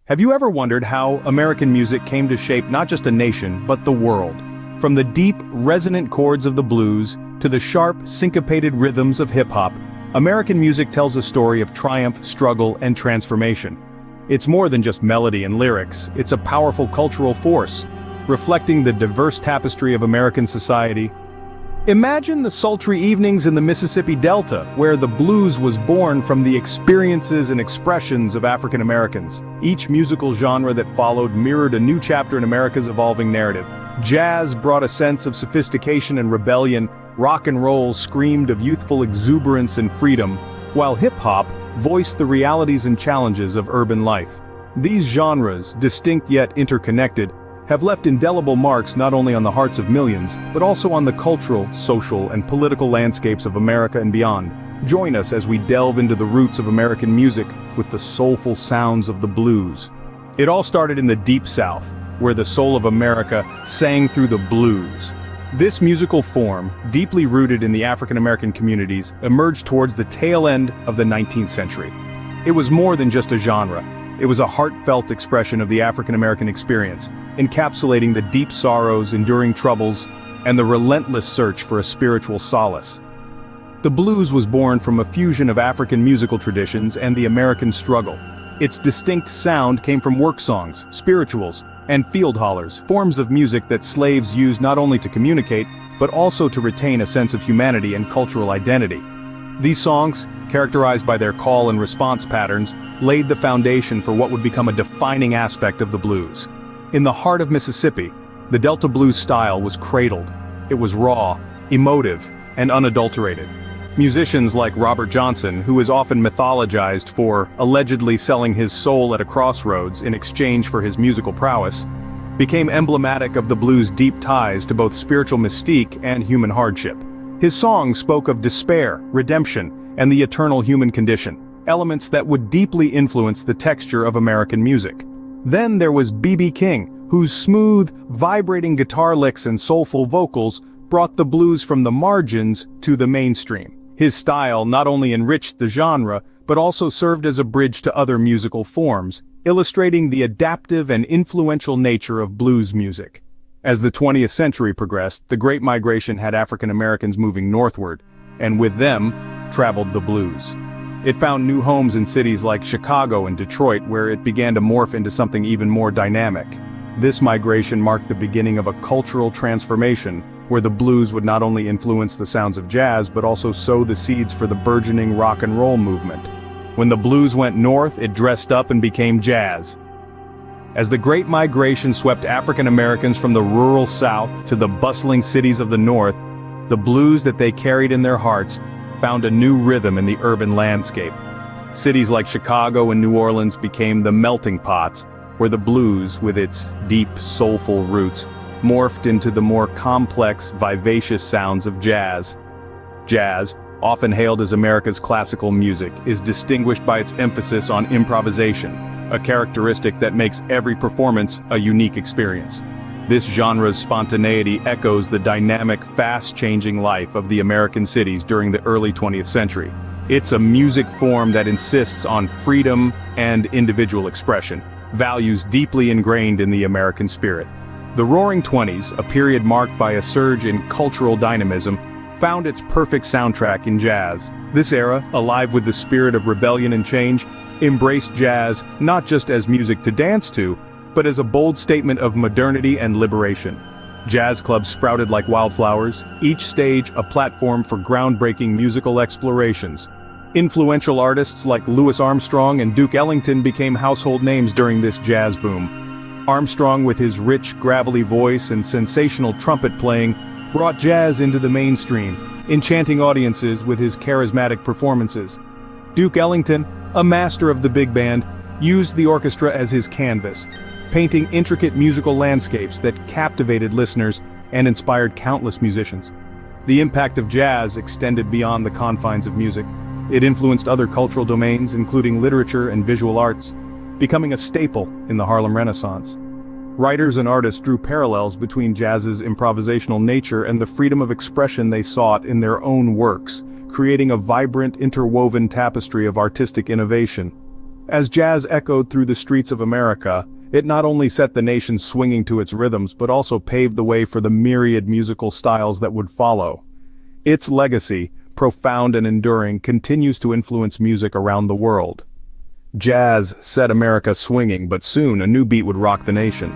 Have you ever wondered how American music came to shape not just a nation, but the world? From the deep, resonant chords of the blues, to the sharp, syncopated rhythms of hip-hop, American music tells a story of triumph, struggle, and transformation. It's more than just melody and lyrics, it's a powerful cultural force, reflecting the diverse tapestry of American society. Imagine the sultry evenings in the Mississippi Delta, where the blues was born from the experiences and expressions of African Americans. Each musical genre that followed mirrored a new chapter in America's evolving narrative. Jazz brought a sense of sophistication and rebellion, rock and roll screamed of youthful exuberance and freedom, while hip-hop voiced the realities and challenges of urban life. These genres, distinct yet interconnected, have left indelible marks not only on the hearts of millions, but also on the cultural, social, and political landscapes of America and beyond. Join us as we delve into the roots of American music with the soulful sounds of the blues. It all started in the Deep South, where the soul of America sang through the blues. This musical form, deeply rooted in the African American communities, emerged towards the tail end of the 19th century. It was more than just a genre. It was a heartfelt expression of the African American experience, encapsulating the deep sorrows, enduring troubles, and the relentless search for a spiritual solace. The blues was born from a fusion of African musical traditions and the American struggle. Its distinct sound came from work songs, spirituals, and field hollers, forms of music that slaves used not only to communicate, but also to retain a sense of humanity and cultural identity. These songs, characterized by their call and response patterns, laid the foundation for what would become a defining aspect of the blues. In the heart of Mississippi, the Delta blues style was cradled. It was raw, emotive, and unadulterated. Musicians like Robert Johnson, who is often mythologized for allegedly selling his soul at a crossroads in exchange for his musical prowess, became emblematic of the blues' deep ties to both spiritual mystique and human hardship. His songs spoke of despair, redemption, and the eternal human condition, elements that would deeply influence the texture of American music. Then there was B.B. King, whose smooth, vibrating guitar licks and soulful vocals brought the blues from the margins to the mainstream. His style not only enriched the genre, but also served as a bridge to other musical forms, illustrating the adaptive and influential nature of blues music. As the 20th century progressed, the Great Migration had African Americans moving northward, and with them, traveled the blues. It found new homes in cities like Chicago and Detroit, where it began to morph into something even more dynamic. This migration marked the beginning of a cultural transformation, where the blues would not only influence the sounds of jazz, but also sow the seeds for the burgeoning rock and roll movement. When the blues went north, it dressed up and became jazz. As the Great Migration swept African Americans from the rural South to the bustling cities of the North, the blues that they carried in their hearts found a new rhythm in the urban landscape. Cities like Chicago and New Orleans became the melting pots, where the blues, with its deep, soulful roots, morphed into the more complex, vivacious sounds of jazz. Jazz, often hailed as America's classical music, is distinguished by its emphasis on improvisation, a characteristic that makes every performance a unique experience. This genre's spontaneity echoes the dynamic, fast-changing life of the American cities during the early 20th century. It's a music form that insists on freedom and individual expression, values deeply ingrained in the American spirit. The Roaring Twenties, a period marked by a surge in cultural dynamism, found its perfect soundtrack in jazz. This era, alive with the spirit of rebellion and change, embraced jazz not just as music to dance to, but as a bold statement of modernity and liberation. Jazz clubs sprouted like wildflowers, each stage a platform for groundbreaking musical explorations. Influential artists like Louis Armstrong and Duke Ellington became household names during this jazz boom. Armstrong, with his rich, gravelly voice and sensational trumpet playing, brought jazz into the mainstream, enchanting audiences with his charismatic performances. Duke Ellington, a master of the big band, used the orchestra as his canvas, painting intricate musical landscapes that captivated listeners and inspired countless musicians. The impact of jazz extended beyond the confines of music. It influenced other cultural domains, including literature and visual arts, becoming a staple in the Harlem Renaissance. Writers and artists drew parallels between jazz's improvisational nature and the freedom of expression they sought in their own works, creating a vibrant, interwoven tapestry of artistic innovation. As jazz echoed through the streets of America, it not only set the nation swinging to its rhythms but also paved the way for the myriad musical styles that would follow. Its legacy, profound and enduring, continues to influence music around the world. Jazz set America swinging, but soon a new beat would rock the nation.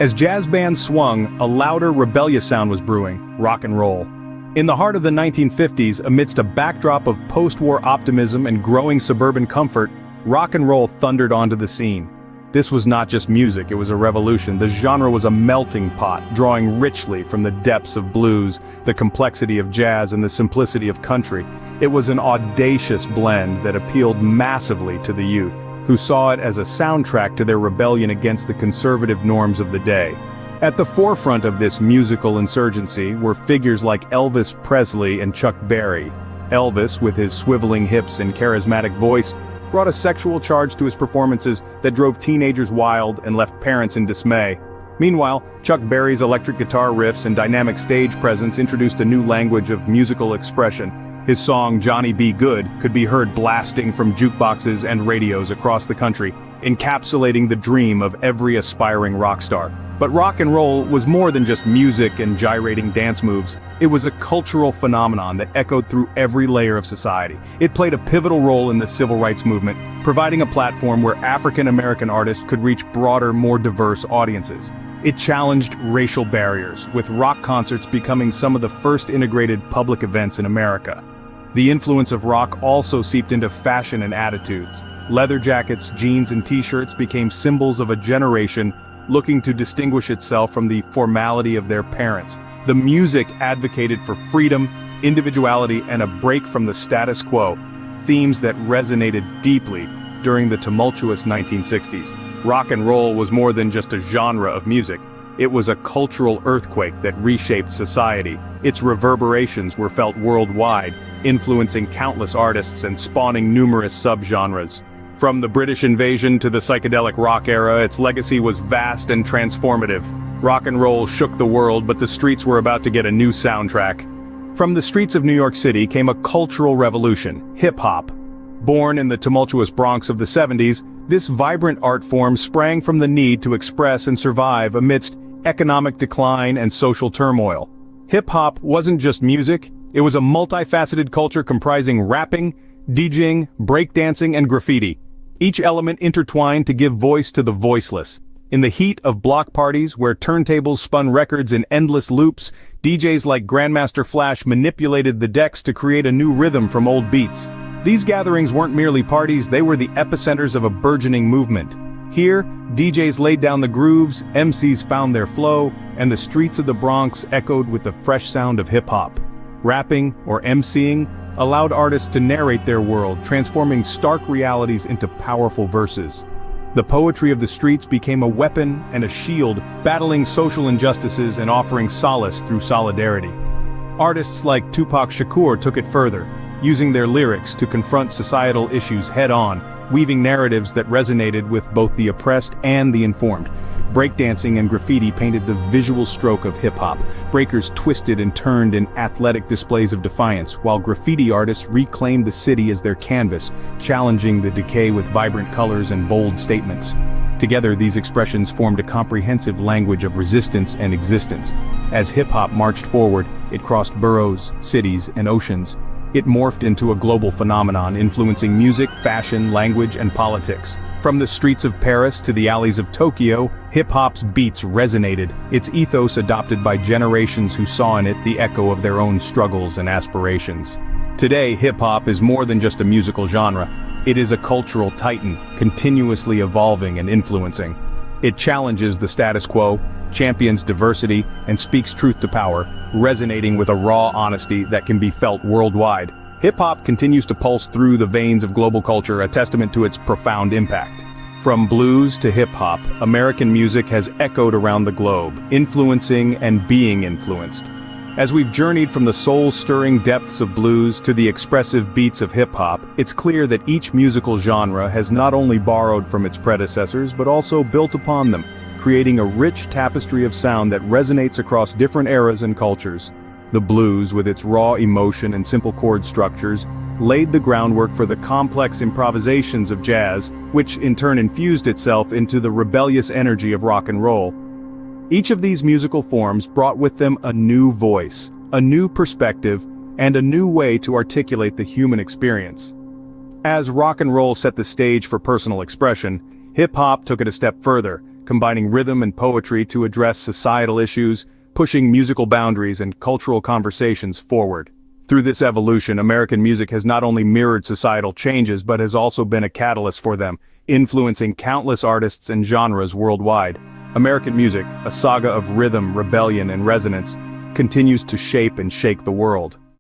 As jazz bands swung, a louder, rebellious sound was brewing: rock and roll. In the heart of the 1950s, amidst a backdrop of post-war optimism and growing suburban comfort, rock and roll thundered onto the scene. This was not just music, it was a revolution. The genre was a melting pot, drawing richly from the depths of blues, the complexity of jazz, and the simplicity of country. It was an audacious blend that appealed massively to the youth, who saw it as a soundtrack to their rebellion against the conservative norms of the day. At the forefront of this musical insurgency were figures like Elvis Presley and Chuck Berry. Elvis, with his swiveling hips and charismatic voice, brought a sexual charge to his performances that drove teenagers wild and left parents in dismay. Meanwhile, Chuck Berry's electric guitar riffs and dynamic stage presence introduced a new language of musical expression. His song "Johnny Be Good" could be heard blasting from jukeboxes and radios across the country, encapsulating the dream of every aspiring rock star. But rock and roll was more than just music and gyrating dance moves. It was a cultural phenomenon that echoed through every layer of society. It played a pivotal role in the civil rights movement, providing a platform where African American artists could reach broader, more diverse audiences. It challenged racial barriers, with rock concerts becoming some of the first integrated public events in America. The influence of rock also seeped into fashion and attitudes. Leather jackets, jeans, and t-shirts became symbols of a generation looking to distinguish itself from the formality of their parents. The music advocated for freedom, individuality, and a break from the status quo, themes that resonated deeply during the tumultuous 1960s. Rock and roll was more than just a genre of music. It was a cultural earthquake that reshaped society. Its reverberations were felt worldwide, influencing countless artists and spawning numerous subgenres. From the British invasion to the psychedelic rock era, its legacy was vast and transformative. Rock and roll shook the world, but the streets were about to get a new soundtrack. From the streets of New York City came a cultural revolution: hip-hop. Born in the tumultuous Bronx of the 70s, this vibrant art form sprang from the need to express and survive amidst economic decline and social turmoil. Hip-hop wasn't just music, it was a multifaceted culture comprising rapping, DJing, breakdancing, and graffiti. Each element intertwined to give voice to the voiceless. In the heat of block parties where turntables spun records in endless loops, DJs like Grandmaster Flash manipulated the decks to create a new rhythm from old beats. These gatherings weren't merely parties, they were the epicenters of a burgeoning movement. Here, DJs laid down the grooves, MCs found their flow, and the streets of the Bronx echoed with the fresh sound of hip-hop. Rapping, or MCing, allowed artists to narrate their world, transforming stark realities into powerful verses. The poetry of the streets became a weapon and a shield, battling social injustices and offering solace through solidarity. Artists like Tupac Shakur took it further, using their lyrics to confront societal issues head-on, weaving narratives that resonated with both the oppressed and the informed. Breakdancing and graffiti painted the visual stroke of hip-hop. Breakers twisted and turned in athletic displays of defiance, while graffiti artists reclaimed the city as their canvas, challenging the decay with vibrant colors and bold statements. Together, these expressions formed a comprehensive language of resistance and existence. As hip-hop marched forward, it crossed boroughs, cities, and oceans. It morphed into a global phenomenon, influencing music, fashion, language, and politics. From the streets of Paris to the alleys of Tokyo, hip-hop's beats resonated, its ethos adopted by generations who saw in it the echo of their own struggles and aspirations. Today, hip-hop is more than just a musical genre. It is a cultural titan, continuously evolving and influencing. It challenges the status quo, champions diversity, and speaks truth to power, resonating with a raw honesty that can be felt worldwide. Hip-hop continues to pulse through the veins of global culture, a testament to its profound impact. From blues to hip-hop, American music has echoed around the globe, influencing and being influenced. As we've journeyed from the soul-stirring depths of blues to the expressive beats of hip-hop, it's clear that each musical genre has not only borrowed from its predecessors but also built upon them, creating a rich tapestry of sound that resonates across different eras and cultures. The blues, with its raw emotion and simple chord structures, laid the groundwork for the complex improvisations of jazz, which in turn infused itself into the rebellious energy of rock and roll. Each of these musical forms brought with them a new voice, a new perspective, and a new way to articulate the human experience. As rock and roll set the stage for personal expression, hip-hop took it a step further, combining rhythm and poetry to address societal issues, pushing musical boundaries and cultural conversations forward. Through this evolution, American music has not only mirrored societal changes but has also been a catalyst for them, influencing countless artists and genres worldwide. American music, a saga of rhythm, rebellion, and resonance, continues to shape and shake the world.